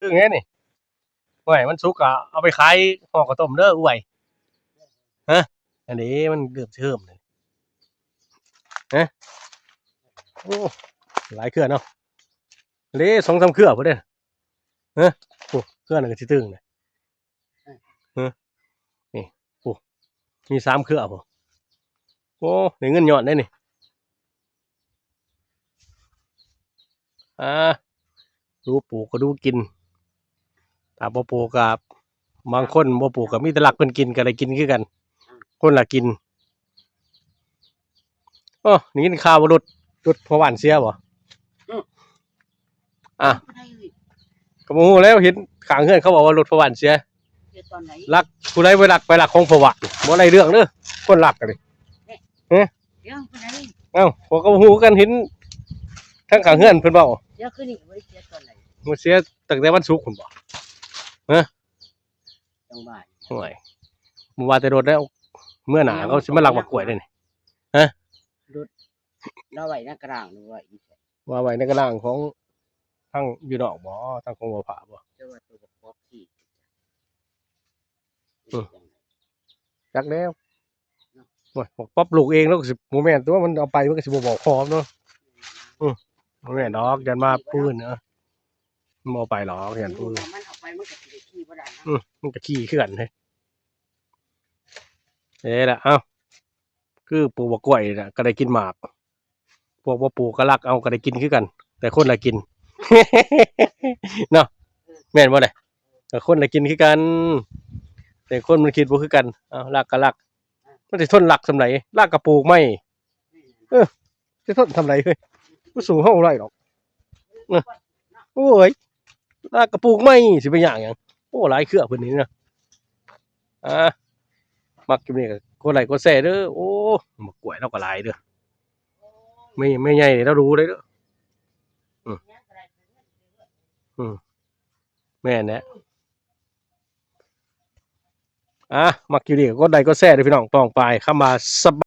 คือไงนี่ห่วยมันสุกอ่ะเอาไปขายห่อข้าวต้มเด้ออุ้ยฮะอันนี้มันเกือบเชื่อมเลยฮะโอ้หลายเครือเนาะอันนี้2-3เครือพอเด้อฮะโอ้เครือนึงก็สิตึงเลยฮะนี่โอ้มี3เครือพอโอ้ได้เงินยอดได้นี่อ่าดูปลูกก็ดูกินถ้าบ่ปลูกก็บางคนบ่ปลูกก็มีแต่หลักเพิ่นกินก็ได้กินคือกันคนละกินอ้อนี่กินข่าวว่ารถพอหวานเสียบ่อ่ะก็บ่ฮู้แล้วเห็นข้างเฮือนเขาบอกว่ารถพอหวานเสียลักผู้ใดไปลักของพอหวานบ่ได้เรื่องเด้อคนลักกันดิฮะเอ้าพวกก็บ่ฮู้กันเห็นทั้งข้างเฮือนเพิ่นเว้าเดี๋ยวคืนนี้บ่ได้เสียตอนไหนมันเสียตั้งแต่วันศุกร์พุ่นบ่ฮะจังบ้านห่วยบ่ว่าแต่รถแล้วเมื่อหน้าเขาสิมาลักบักกล้วยได้นี่ฮะรถเราไว้ในกลางหรือว่าอีกว่าไว้ในกระล่างของทางอยู่นอกบ่ทางของบ่ผาบ่แต่ว่าตัวประกอบที่จักแล้วโอ้ยบอกป๊อบลูกเองแล้วก็สิบ่แม่นตัวมันเอาไปมันก็สิบ่บอกพร้อมเนาะบ่แม่นดอกยันมาปืนเนาะมันบ่เอาไปหรอกยันปืนมันเอาไปมันก็สิได้ขี่บ่ได้นะมันก็ขี้คือกันเด้เด้ล่ะเอ้าคือปลูกบักกล้วยน่ะก็ได้กินหมากพวกบ่ปลูกก็ลักเอาก็ได้กินคือกันแต่คนละกิน เนาะแม่นบ่ได้ก็คนละกินคือกันแต่คนมันคิดบ่คือกันเอาลักก็ลักมันสิทนลักส่ำใดลักก็ปลูกไม้สิทนทำไรเฮ้ยบ่สู้เฮาได้ดอกโอ้ยลักก็ปลูกไม้สิไปยากหยังโอ้หลายเครือเพิ่นนี่นะมักคลิปนี้ก็กดไลค์กดแชร์เด้อโอ้บักกล้วยเราก็หลายเด้อไม่ใหญ่นี่เรารู้เลยเด้อแม่นแหละมักคลิปนี้ก็กดไลค์กดแชร์เด้อพี่น้องป้องปายเข้ามาสบ